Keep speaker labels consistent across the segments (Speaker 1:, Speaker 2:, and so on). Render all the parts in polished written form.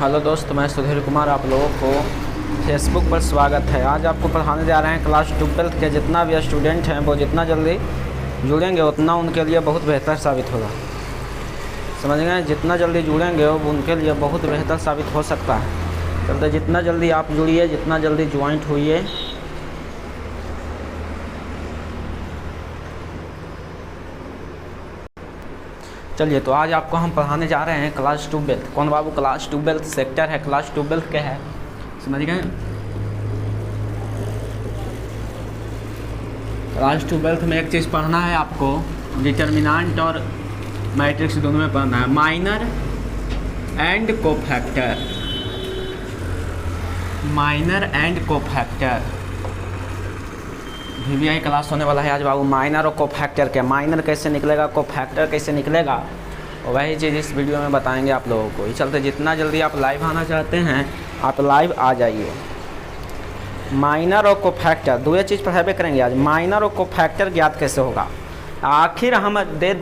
Speaker 1: Hello दोस्त, मैं सुधीर कुमार, आप लोगों को फेसबुक पर स्वागत है। आज आपको पढ़ाने जा रहे हैं क्लास 12 के जितना भी स्टूडेंट हैं वो जितना जल्दी जुड़ेंगे उतना उनके लिए बहुत बेहतर साबित होगा। समझ गए? जितना जल्दी जुड़ेंगे वो उनके लिए बहुत बेहतर साबित हो सकता है। चलते जितना जल्दी आप जुड़िए, जितना जल्दी ज्वाइंट हुइए। चलिए, तो आज आपको हम पढ़ाने जा रहे हैं क्लास 12। कौन बाबू? क्लास 12 सेक्टर है। क्लास 12 क्या है, समझ गए? क्लास 12 में एक चीज़ पढ़ना है आपको, डिटर्मिनेंट और मैट्रिक्स दोनों में पढ़ना है। Minor and cofactor, minor and cofactor VVI class होने वाला है आज बाबू। माइनर और कोफैक्टर के, माइनर कैसे निकलेगा, कोफैक्टर कैसे निकलेगा, वही चीज़ इस वीडियो में बताएंगे आप लोगों को। ये चलते जितना जल्दी आप लाइव आना चाहते हैं आप लाइव आ जाइए। माइनर और कोफैक्टर दो ये चीज़ पढ़ाई करेंगे आज। माइनर और कोफैक्टर ज्ञात कैसे होगा? आखिर हम दे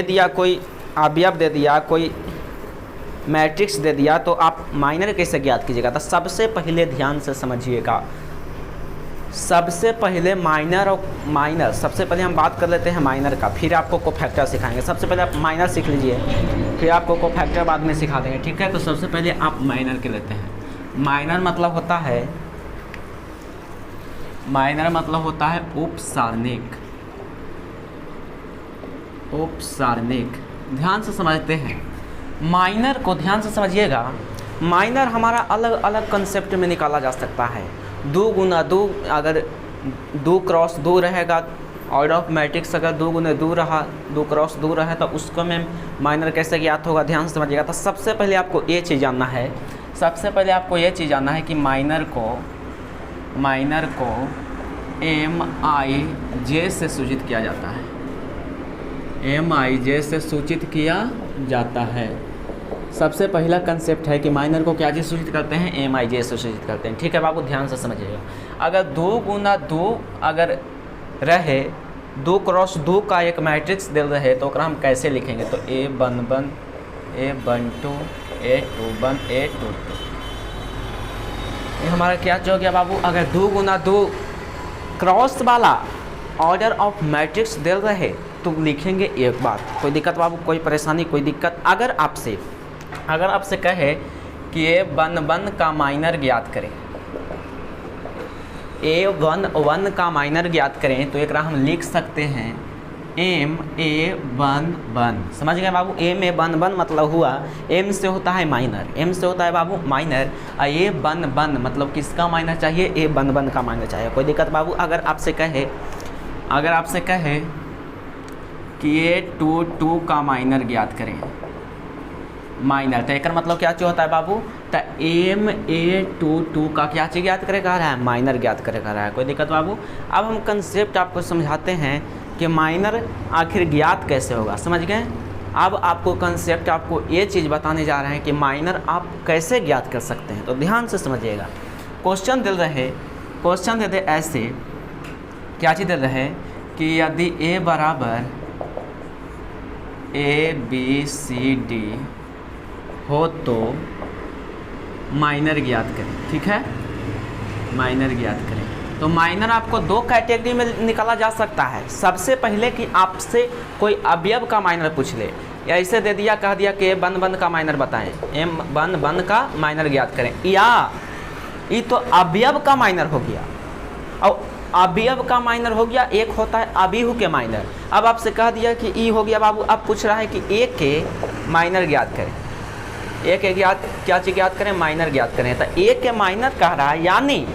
Speaker 1: दिया कोई अवयव दे दिया, कोई मैट्रिक्स दे दिया, तो आप माइनर कैसे ज्ञात कीजिएगा? तो सबसे पहले ध्यान से समझिएगा। सबसे पहले माइनर सबसे पहले हम बात कर लेते हैं माइनर का, फिर आपको कोफैक्टर सिखाएंगे। सबसे पहले आप माइनर सीख लीजिए, फिर आपको कोफैक्टर बाद में सिखा देंगे, ठीक है? तो सबसे पहले आप माइनर के लेते हैं। माइनर मतलब होता है उपसारणिक। उपसारणिक ध्यान से समझते हैं। माइनर को ध्यान से समझिएगा। माइनर हमारा अलग अलग कंसेप्ट में निकाला जा सकता है। 2 गुना 2, अगर 2 क्रॉस 2 रहेगा, ऑर्डर ऑफ मैट्रिक्स अगर 2 गुना 2 रहा, 2 क्रॉस 2 रहे, तो उसको में माइनर कैसे ज्ञात होगा, ध्यान से समझिएगा। तो सबसे पहले आपको ये चीज़ जानना है, कि माइनर को MIJ से सूचित किया जाता है। MIJ से सूचित किया जाता है। सबसे पहला कंसेप्ट है कि माइनर को क्या चीज़ सूचित करते हैं? MIJ से सूचित करते हैं, ठीक है बाबू? ध्यान से समझिएगा। अगर 2 गुना 2 अगर रहे, 2 क्रॉस 2 का एक मैट्रिक्स दे रहे, तो हम कैसे लिखेंगे? तो A11 A12 A21 A22, ये हमारा क्या हो गया बाबू? अगर 2 गुना 2 क्रॉस वाला ऑर्डर ऑफ मैट्रिक्स दे रहे तो लिखेंगे एक बार। कोई दिक्कत बाबू? कोई परेशानी, कोई दिक्कत? अगर आपसे कहे कि A11 का माइनर ज्ञात करें, A11 का माइनर ज्ञात करें, तो एक हम लिख सकते हैं MA11। समझ गए बाबू? MA11 मतलब हुआ, M से होता है माइनर, M से होता है बाबू माइनर। A11 मतलब किसका माइनर चाहिए? A11 का माइनर चाहिए। कोई दिक्कत बाबू? अगर आपसे कहे कि A22 का माइनर ज्ञात करें, माइनर, तो एक मतलब क्या होता है बाबू? तो MA22 का क्या चीज़ ज्ञात करे कह रहा है? माइनर ज्ञात करे कह रहा है। कोई दिक्कत बाबू? अब हम कंसेप्ट आपको समझाते हैं कि माइनर आखिर ज्ञात कैसे होगा। समझ गए? अब आपको कंसेप्ट, आपको ये चीज़ बताने जा रहे हैं कि माइनर आप कैसे ज्ञात कर सकते हैं। तो ध्यान से समझिएगा। क्वेश्चन दे दे ऐसे, क्या चीज़ दे रहे कि यदि A बराबर ABCD हो तो माइनर ज्ञात करें, ठीक है? माइनर ज्ञात करें। तो माइनर आपको 2 कैटेगरी में निकाला जा सकता है। सबसे पहले कि आपसे कोई अवयव का माइनर पूछ ले, या ऐसे दे दिया, कह दिया कि M11 का माइनर बताएं, M11 का माइनर ज्ञात करें, या ये तो अवयव का माइनर हो गया। और अवयव का माइनर हो गया, एक होता है अभिहु के माइनर। अब आपसे कह दिया कि ई हो गया बाबू, अब पूछ रहा है कि ए के माइनर ज्ञात करें। ए के क्या चीज़ ज्ञात करें? माइनर ज्ञात करें। तो ए के माइनर कह रहा है, यानी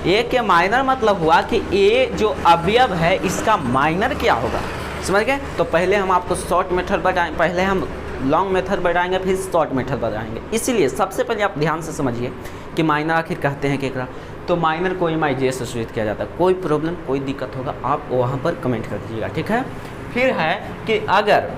Speaker 1: ए के माइनर मतलब हुआ कि ए जो अवयव है इसका माइनर क्या होगा। समझ गए? तो पहले हम आपको शॉर्ट मेथड बताएंगे, पहले हम लॉन्ग मेथड बताएंगे, फिर शॉर्ट मेथड बताएंगे। इसीलिए सबसे पहले आप ध्यान से समझिए कि माइनर आखिर कहते हैं क्या। तो माइनर को MIJ से सूचित किया जाता है। कोई प्रॉब्लम, कोई दिक्कत होगा आप वहाँ पर कमेंट कर दीजिएगा, ठीक है? फिर है कि अगर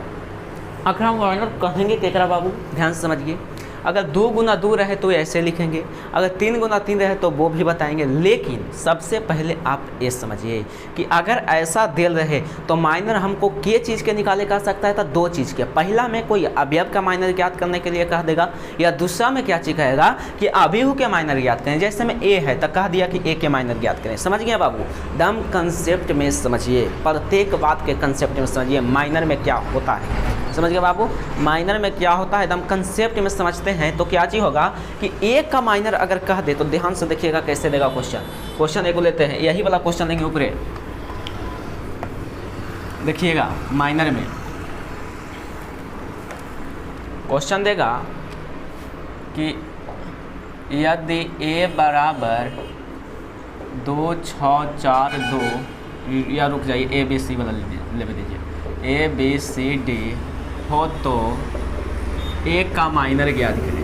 Speaker 1: हम माइनर कहेंगे केकरा बाबू, ध्यान से समझिए। अगर 2 गुना 2 रहे तो ऐसे लिखेंगे, अगर 3 गुना 3 रहे तो वो भी बताएंगे। लेकिन सबसे पहले आप ये समझिए कि अगर ऐसा दिल रहे तो माइनर हमको के चीज़ के निकाले कह सकता है, तो 2 चीज़ के। पहला में कोई अवयव का माइनर ज्ञात करने के लिए कह देगा, या दूसरा में क्या चीज़ कहेगा कि अवयव के माइनर ज्ञात करें। जैसे में ए है तो कह दिया कि ए के माइनर ज्ञात करें। समझ गए बाबू? दम कंसेप्ट में समझिए, प्रत्येक बात के कंसेप्ट में समझिए माइनर में क्या होता है। समझ गए बाबू? माइनर में क्या होता है एकदम कंसेप्ट में समझते हैं तो क्या चीज़ होगा कि ए का माइनर अगर कह दे तो ध्यान से देखिएगा कैसे देगा क्वेश्चन एक लेते हैं, यही वाला क्वेश्चन लेंगे ऊपरे। देखिएगा माइनर में क्वेश्चन देगा कि यदि ए बराबर 2 6 4 2, या रुक जाइए ए बी सी वाला ले दीजिए, ए बी सी डी हो तो ए का माइनर ज्ञात करें।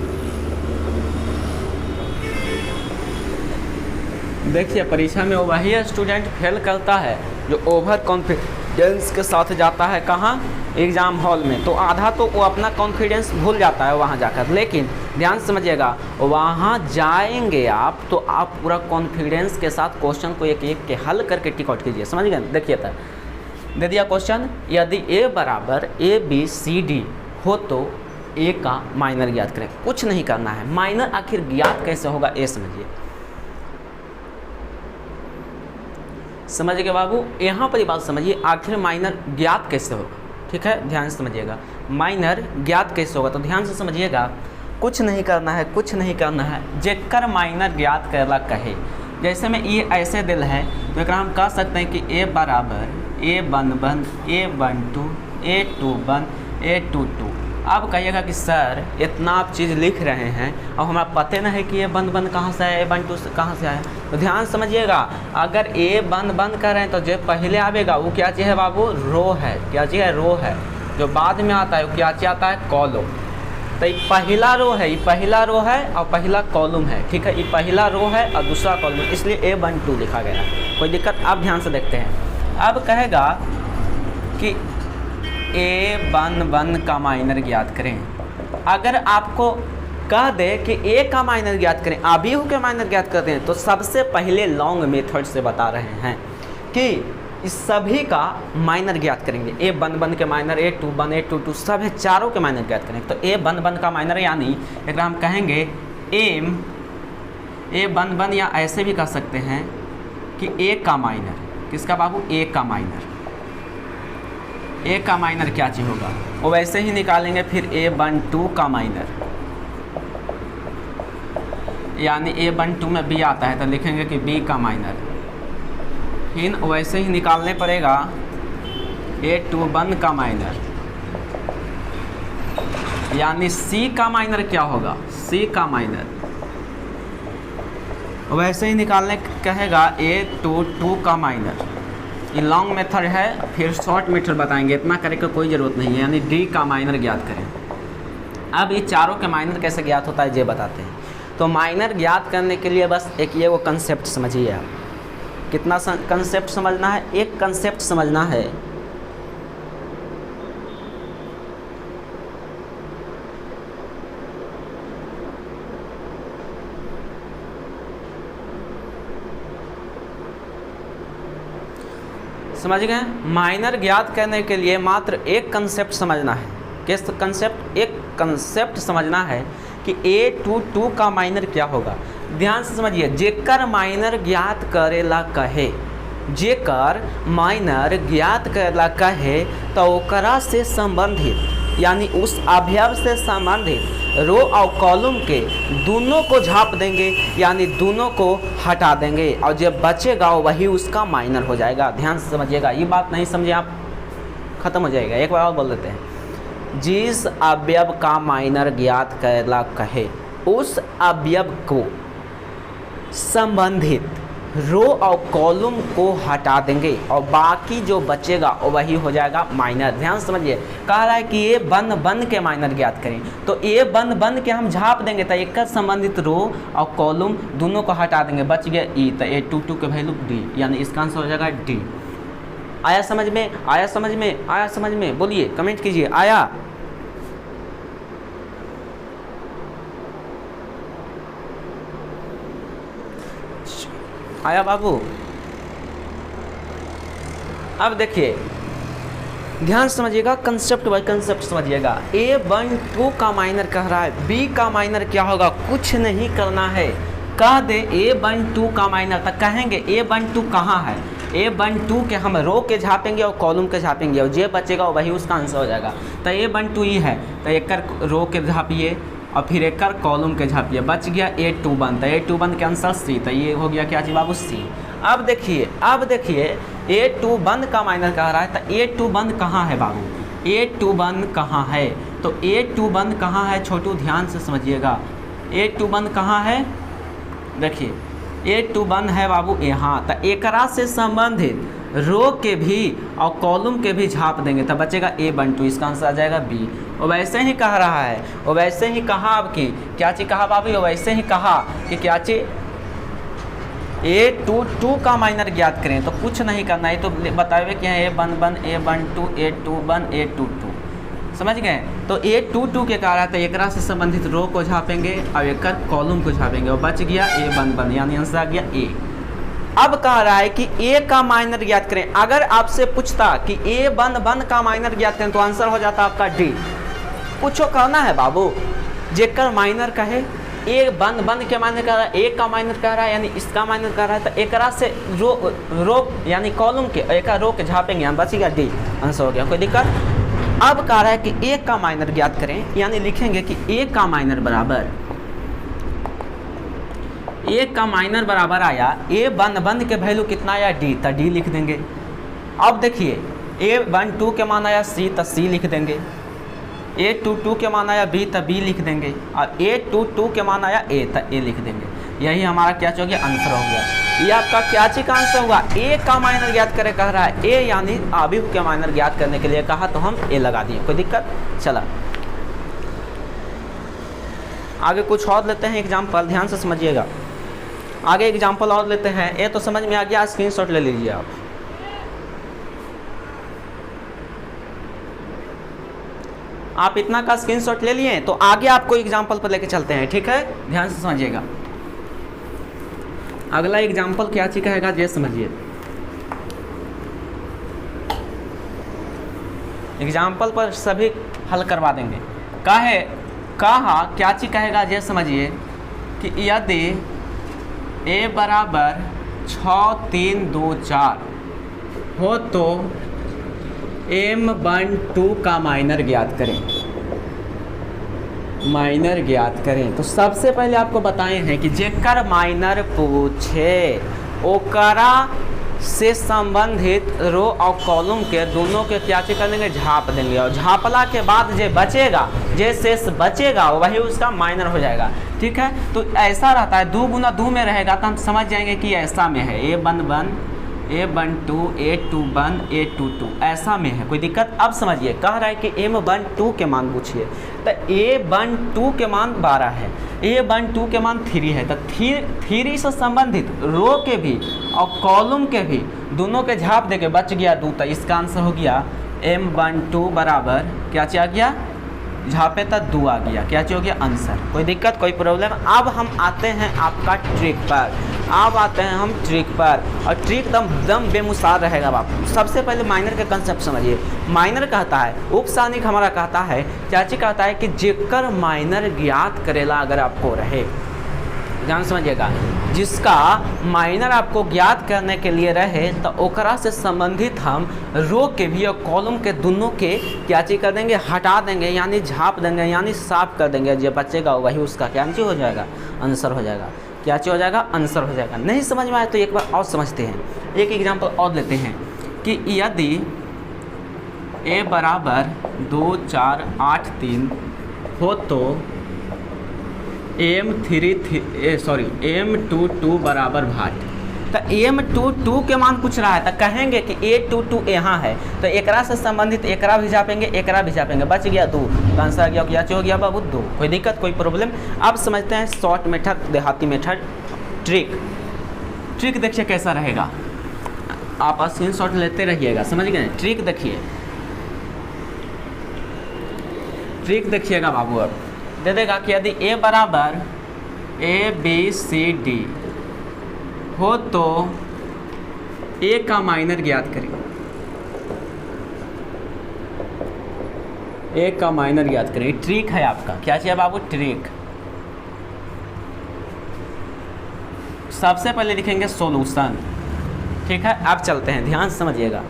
Speaker 1: देखिए परीक्षा में वही स्टूडेंट फेल करता है जो ओवर कॉन्फिडेंस के साथ जाता है कहाँ, एग्ज़ाम हॉल में, तो आधा तो वो अपना कॉन्फिडेंस भूल जाता है वहाँ जाकर। लेकिन ध्यान समझिएगा, वहाँ जाएंगे आप तो आप पूरा कॉन्फिडेंस के साथ क्वेश्चन को एक एक के हल करके टिक आउट कीजिए। समझ गए? देखिए था दे दिया क्वेश्चन, यदि ए बराबर ए बी सी डी हो तो ए का माइनर ज्ञात करें। कुछ नहीं करना है, माइनर आखिर ज्ञात कैसे होगा ये समझिए। समझ गए बाबू? यहाँ पर बात समझिए, आखिर माइनर ज्ञात कैसे होगा। ठीक है, ध्यान से समझिएगा माइनर ज्ञात कैसे होगा, तो ध्यान से समझिएगा। कुछ नहीं करना है, कुछ नहीं करना है, जेकर माइनर ज्ञात करला कहे। जैसे में ये ऐसे दिल है तो एक हम कह सकते हैं कि ए बराबर ए बन ए 1 2 ए 2 1 ए 2 2। अब कहिएगा कि सर इतना आप चीज़ लिख रहे हैं और हमारा पता नहीं है कि ए बन कहाँ से आया, ए 1 2 कहाँ से आया। तो ध्यान समझिएगा, अगर ए बन कर रहे हैं तो जो पहले आवेगा वो क्या चीज़ है बाबू? रो है। क्या चीज़ है? रो है। जो बाद में आता है वो क्या चीज़ आता है? कॉलम। तो ये पहला रो है, ये पहला रो है और पहला कॉलम है। ठीक है, ये पहला रो है और दूसरा कॉलम, इसलिए ए 1 2 लिखा गया। कोई दिक्कत? आप ध्यान से देखते हैं। अब कहेगा कि ए 1 का माइनर ज्ञात करें। अगर आपको कह दे कि ए का माइनर ज्ञात करें, अवयव के माइनर ज्ञात करते हैं, तो सबसे पहले लॉन्ग मेथड से बता रहे हैं कि इस सभी का माइनर ज्ञात करेंगे। ए 1 के माइनर, ए 2 1 ए 2 2 सब है, चारों के माइनर ज्ञात करेंगे। तो ए 1 का माइनर यानी एक हम कहेंगे एम ए 1 या ऐसे भी कह सकते हैं कि ए का माइनर। किसका बाबू? ए का माइनर। ए का माइनर क्या चीज़ होगा वो वैसे ही निकालेंगे। फिर ए 1 2 का माइनर, यानी ए 1 2 में बी आता है तो लिखेंगे कि बी का माइनर। फिर वैसे ही निकालने पड़ेगा ए 2 1 का माइनर, यानी सी का माइनर क्या होगा? सी का माइनर। वैसे ही निकालने कहेगा ए 2 2 का माइनर। ये लॉन्ग मेथड है, फिर शॉर्ट मेथड बताएंगे, इतना करने की कोई ज़रूरत नहीं है। यानी डी का माइनर ज्ञात करें। अब ये चारों के माइनर कैसे ज्ञात होता है ये बताते हैं। तो माइनर ज्ञात करने के लिए बस एक ये वो कंसेप्ट समझिए आप। कितना कंसेप्ट समझना है? एक कंसेप्ट समझना है। समझ गए? माइनर ज्ञात करने के लिए मात्र एक कंसेप्ट समझना है। किस कंसेप्ट? एक कंसेप्ट समझना है कि ए 2 2 का माइनर क्या होगा। ध्यान से समझिए, जेकर माइनर ज्ञात करेला कहे, जेकर माइनर ज्ञात करेला कहे तो ओकरा से संबंधित यानी उस अवयव से संबंधित रो और कॉलम के दोनों को झाप देंगे, यानी दोनों को हटा देंगे और जो बचेगा वही उसका माइनर हो जाएगा। ध्यान से समझिएगा, ये बात नहीं समझे आप खत्म हो जाएगा। एक बार और बोल देते हैं, जिस अवयव का माइनर ज्ञात करेला कहे उस अवयव को संबंधित रो और कॉलम को हटा देंगे और बाकी जो बचेगा वही हो जाएगा माइनर। ध्यान समझिए, कह रहा है कि ये बन के माइनर ज्ञात करें, तो ये बन के हम झाप देंगे तो एक संबंधित रो और कॉलम दोनों को हटा देंगे, बच गया ई, तो ए 2 2 के वैल्यू डी, यानी इसका आंसर हो जाएगा डी। आया समझ में? आया समझ में? आया समझ में? बोलिए, कमेंट कीजिए, आया। आया बाबू? अब देखिए ध्यान समझिएगा, कंसेप्ट बाय कंसेप्ट समझिएगा। A12 का माइनर कह रहा है, B का माइनर क्या होगा? कुछ नहीं करना है, कह दे A12 का माइनर, तक कहेंगे A12 कहाँ है। A12 के हम रो के झापेंगे और कॉलम के झापेंगे और जो बचेगा वही उसका आंसर हो जाएगा। तो A12 ही है, तो एक रो के झापिए और फिर एक कॉलम के झापिए, बच गया A21। तो A21 के आंसर C, तो ये हो गया क्या जी बाबू? C। अब देखिए A21 का माइनर कह रहा है, तो A21 कहाँ है बाबू? A21 कहाँ है? तो A21 कहाँ है छोटू? ध्यान से समझिएगा, A21 कहाँ है? देखिए A21 है बाबू यहाँ। तो एकरा से संबंधित रो के भी और कॉलम के भी झाप देंगे, तब बचेगा A12, इसका आंसर आ जाएगा B। और वैसे ही कह रहा है, और वैसे ही कहा आपकी क्या चीज़ कहा बाबू? और वैसे ही कहा कि क्या चीज़ A22 का माइनर ज्ञात करें, तो कुछ नहीं करना है, तो बताए कि A11 A12 A21 A22, समझ गए? तो A22 के कारण तो एकरा से संबंधित रो को झापेंगे और एक कॉलम को झापेंगे और बच गया A11, यानी आंसर आ गया A। अब कह रहा है कि A का माइनर ज्ञात करें। अगर आपसे पूछता कि A11 का माइनर ज्ञात करें तो आंसर हो जाता आपका D। कुछ करना है बाबू, जेकर माइनर कहे A11 के माइनर कह रहा है, A का माइनर कह रहा है यानी इसका माइनर कह रहा है, तो एकरा से रो यानी कॉलम के एक रो के झापेंगे, हम बचेगा D, आंसर हो गया। कोई दिक्कत? अब कह रहा है कि A का माइनर ज्ञात करें, यानी लिखेंगे कि A का माइनर बराबर आया A11 के वैल्यू कितना आया? D, तो D लिख देंगे। अब देखिए A12 के मान आया C, तो C लिख देंगे। A22 के मान आया B, तो B लिख देंगे। और A22 के मान आया A, तो A लिख देंगे। यही हमारा क्या हो गया? आंसर हो गया। ये आपका क्या चीज का आंसर हुआ? A का माइनर ज्ञात करे कह रहा है, A यानी अवयव के माइनर ज्ञात करने के लिए कहा, तो हम A लगा दिए। कोई दिक्कत? चला आगे कुछ और लेते हैं एग्जाम्पल, ध्यान से समझिएगा। आगे एग्जाम्पल और लेते हैं। ये तो समझ में आ गया, स्क्रीनशॉट ले लीजिए आप। आप इतना का स्क्रीनशॉट ले लिए, तो आगे आपको एग्जाम्पल पर लेके चलते हैं, ठीक है? ध्यान से समझिएगा। अगला एग्जाम्पल क्या चीज कहेगा ये समझिए। एग्जाम्पल पर सभी हल करवा देंगे। कहा क्या चीज कहेगा ये समझिए कि यदि A बराबर 6 3 2 4 हो तो M12 का माइनर ज्ञात करें। तो सबसे पहले आपको बताए हैं कि जेकर माइनर पूछे ओकरा से संबंधित रो और कॉलम के दोनों के क्या कर देंगे? झाप देंगे। और झापला के बाद जो बचेगा, जो शेष बचेगा वही उसका माइनर हो जाएगा, ठीक है? तो ऐसा रहता है, 2 गुना 2 में रहेगा तो हम समझ जाएंगे कि ऐसा में है A11 A12 A21 A22 ऐसा में है। कोई दिक्कत? अब समझिए, कह रहा है कि M12 के मान पूछिए, तो A12 के मान 12 है, A12 के मान 3 है, तो 3 से संबंधित रो के भी और कॉलम के भी दोनों के झाप देके बच गया 2, तो इसका आंसर हो गया M12 बराबर क्या आ गया? झापे तक 2 आ गया, क्या हो गया? आंसर। कोई दिक्कत, कोई प्रॉब्लम? अब हम आते हैं आपका ट्रिक पर। और ट्रिक दम बेमिसाल रहेगा बापू। सबसे पहले माइनर के कंसेप्ट समझिए। माइनर कहता है, उपसानिक हमारा कहता है, चाची कहता है कि जेकर माइनर ज्ञात करेला अगर आपको रहे, ध्यान समझिएगा, जिसका माइनर आपको ज्ञात करने के लिए रहे तो ओकरा से संबंधित हम रो के भी और कॉलम के दोनों के क्या चीज कर देंगे? हटा देंगे, यानी झाप देंगे, यानी साफ कर देंगे। जो बचेगा वही उसका क्या चीज हो जाएगा? आंसर हो जाएगा। क्या चीज हो जाएगा? आंसर हो जाएगा। नहीं समझ में आया तो एक बार और समझते हैं। एक एग्जाम्पल और लेते हैं कि यदि A बराबर 2 4 8 3 हो तो M22 बराबर भाट। तो M22 के मान पूछ रहा है, तो कहेंगे कि A22 यहाँ है, तो एकरा से संबंधित एकरा भी झापेंगे, बच गया 2, तो आंसर आ गया क्या हो गया बाबू? 2। कोई दिक्कत, कोई प्रॉब्लम? अब समझते हैं शॉर्ट मेथड, देहाती मेथड, ट्रिक देखिए कैसा रहेगा। आप स्क्रीनशॉट लेते रहिएगा, समझ गए? ट्रिक देखिएगा बाबू। अब दे देगा कि यदि A बराबर ABCD हो तो ए का माइनर ज्ञात करें। ए का माइनर ज्ञात करें, ट्रिक है आपका। क्या चाहिए बाबू? ट्रिक। सबसे पहले लिखेंगे सॉल्यूशन, ठीक है। अब चलते हैं, ध्यान से समझिएगा।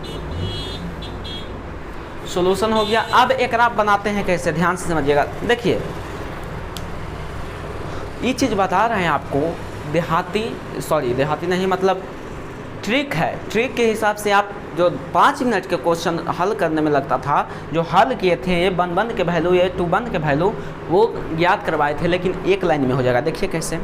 Speaker 1: सॉल्यूशन हो गया। अब एक आप बनाते हैं कैसे, ध्यान से समझिएगा। देखिए ये चीज़ बता रहे हैं आपको, देहाती नहीं, मतलब ट्रिक है। ट्रिक के हिसाब से आप जो 5 मिनट के क्वेश्चन हल करने में लगता था, जो हल किए थे ये 1 के वैल्यू, ये 2 के वैल्यू, वो ज्ञात करवाए थे, लेकिन एक लाइन में हो जाएगा। देखिए कैसे।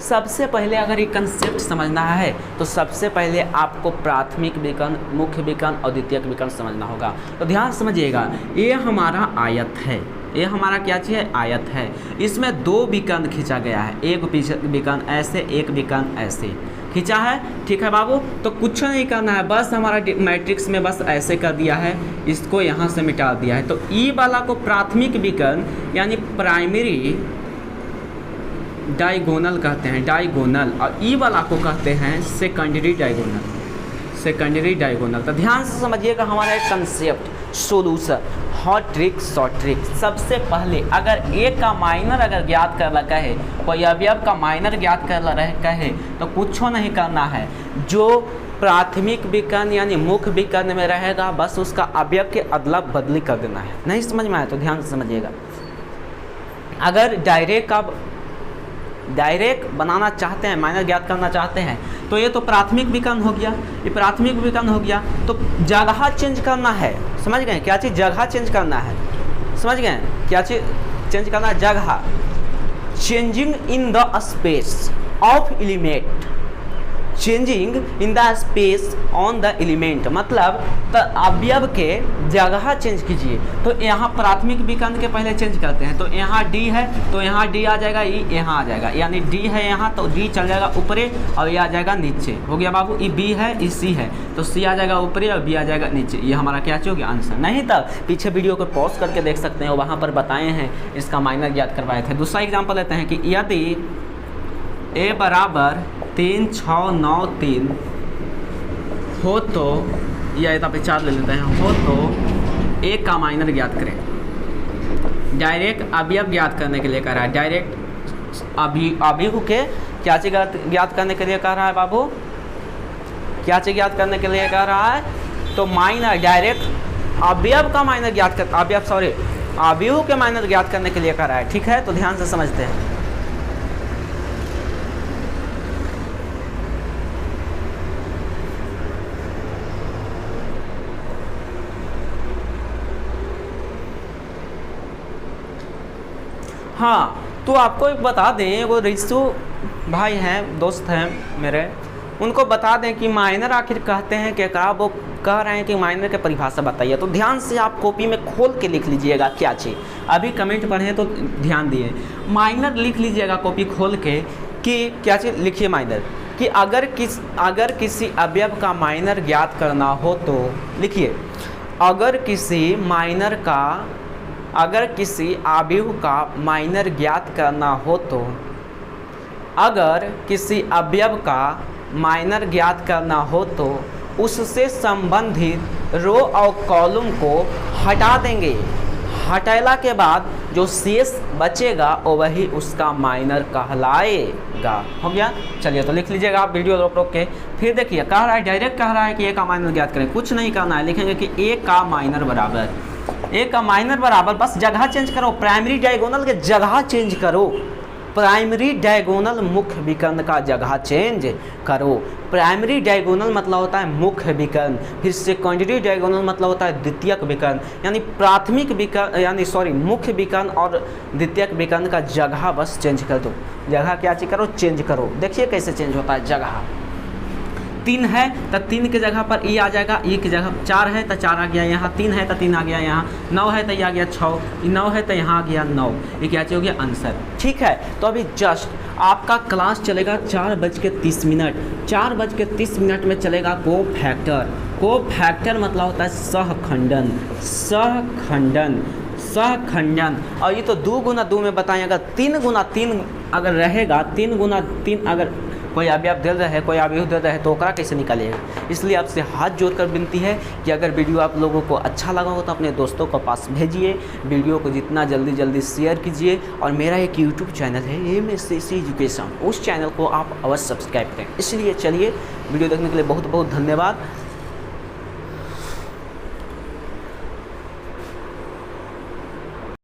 Speaker 1: सबसे पहले अगर ये कंसेप्ट समझना है तो सबसे पहले आपको प्राथमिक विकर्ण, मुख्य विकर्ण और द्वितीयक विकर्ण समझना होगा। तो ध्यान समझिएगा, ये हमारा आयत है, ये हमारा क्या चीज़ है? आयत है। इसमें 2 विकर्ण खींचा गया है, एक विकर्ण ऐसे, एक विकर्ण ऐसे खींचा है, ठीक है बाबू। तो कुछ नहीं करना है, बस हमारा मैट्रिक्स में बस ऐसे कर दिया है, इसको यहाँ से मिटा दिया है। तो ई वाला को प्राथमिक विकर्ण यानी प्राइमरी डायगोनल कहते हैं, डायगोनल, और ई वाला को कहते हैं सेकेंडरी डायगोनल, सेकेंडरी डायगोनल। तो ध्यान से समझिएगा हमारा एक concept, solution, hot trick, short trick. सबसे पहले अगर ए का माइनर अगर ज्ञात करना कहे, कोई अवयव का माइनर ज्ञात करना कहे, तो कुछ नहीं करना है। जो प्राथमिक विकर्ण यानी मुख्य विकर्ण में रहेगा, बस उसका अवयव के अदला बदली कर देना है। नहीं समझ में आए तो ध्यान से समझिएगा। अगर डायरेक्ट बनाना चाहते हैं, माइनर ज्ञात करना चाहते हैं, तो ये तो प्राथमिक विकर्ण हो गया, ये प्राथमिक विकर्ण हो गया। तो जगह चेंज करना है, समझ गए? क्या चीज़? जगह चेंज करना है, समझ गए? क्या चीज़ चेंज करना है? जगह। Changing in the space of element, changing in the space on the element, मतलब अवयव के जगह चेंज कीजिए। तो यहाँ प्राथमिक विकर्ण के पहले चेंज करते हैं। तो यहाँ डी है तो यहाँ डी आ जाएगा, ई यहाँ आ जाएगा, यानी डी है यहाँ तो डी चल जाएगा ऊपरे और ये आ जाएगा नीचे। हो गया बाबू। ई बी है, ई सी है तो सी आ जाएगा ऊपरे और बी आ जाएगा नीचे। ये हमारा क्या हो गया? आंसर। नहीं तो पीछे वीडियो को पॉज करके देख सकते हैं, वहाँ पर बताए हैं, इसका माइनर ज्ञात करवाए थे। दूसरा एग्जाम्पल लेते हैं कि यदि ए बराबर 3 6 9 3 हो तो, या इतना पे 4 ले लेते हैं, हो तो ए का माइनर ज्ञात करें। डायरेक्ट अवयव ज्ञात करने के लिए कह रहा है, डायरेक्ट अवयव के क्या चीज़ ज्ञात करने के लिए कह रहा है बाबू? क्या चीज़ ज्ञात करने के लिए कह रहा है? तो माइनर, डायरेक्ट अवयव का माइनर ज्ञात कर, अवयव के माइनर ज्ञात करने के लिए कह रहा है, ठीक है। तो ध्यान से समझते हैं। हाँ, तो आपको एक बता दें, वो रिसु भाई हैं, दोस्त हैं मेरे, उनको बता दें कि माइनर आखिर कहते हैं क्या। वो कह रहे हैं कि माइनर की परिभाषा बताइए। तो ध्यान से आप कॉपी में खोल के लिख लीजिएगा क्या चीज़। अभी कमेंट पढ़े तो ध्यान दिए, माइनर लिख लीजिएगा कॉपी खोल के कि क्या चीज़। लिखिए माइनर कि अगर किसी अवयव का माइनर ज्ञात करना हो तो लिखिए, अगर किसी अवयव का माइनर ज्ञात करना हो तो, अगर किसी अवयव का माइनर ज्ञात करना हो तो उससे संबंधित रो और कॉलम को हटा देंगे। हटाला के बाद जो शेष बचेगा वो वही उसका माइनर कहलाएगा। हो गया। चलिए तो लिख लीजिएगा आप वीडियो रोक के। फिर देखिए कह रहा है, डायरेक्ट कह रहा है कि ए का माइनर ज्ञात करें। कुछ नहीं करना है, लिखेंगे कि ए का माइनर बराबर, बस जगह चेंज करो, प्राइमरी डायगोनल के जगह चेंज करो। प्राइमरी डायगोनल मुख्य विकर्ण का जगह चेंज करो। प्राइमरी डायगोनल मतलब होता है मुख्य विकर्ण, फिर सेकेंडरी डायगोनल मतलब होता है द्वितीयक विकर्ण, यानी प्राथमिक विकर्ण मुख्य विकर्ण और द्वितीयक विकर्ण का जगह बस चेंज कर दो। जगह क्या चीज करो? चेंज करो। देखिए कैसे चेंज होता है जगह। 3 है तो 3 की जगह पर ई आ जाएगा, ई की जगह 4 है तो 4 आ गया यहाँ, 3 है तो 3 आ गया यहाँ, 9 है तो ये आ गया 6, 9 है तो यहाँ आ गया 9। ये क्या चीज़ हो गया? आंसर। ठीक है, तो अभी जस्ट आपका क्लास चलेगा 4:30। 4:30 में चलेगा कोफैक्टर। कोफैक्टर मतलब होता है सहखंडन। और ये तो 2 × 2 में बताएं, अगर 3 × 3 अगर रहेगा, 3 × 3 अगर कोई अवयव दे रहे हैं, कोई अवयव दे रहे हैं तो ओकरा कैसे निकालिएगा। इसलिए आपसे हाथ जोड़कर विनती है कि अगर वीडियो आप लोगों को अच्छा लगा हो तो अपने दोस्तों को पास भेजिए, वीडियो को जितना जल्दी शेयर कीजिए। और मेरा एक यूट्यूब चैनल है MSCC एजुकेशन, उस चैनल को आप अवश्य सब्सक्राइब करें। इसलिए चलिए, वीडियो देखने के लिए बहुत बहुत धन्यवाद।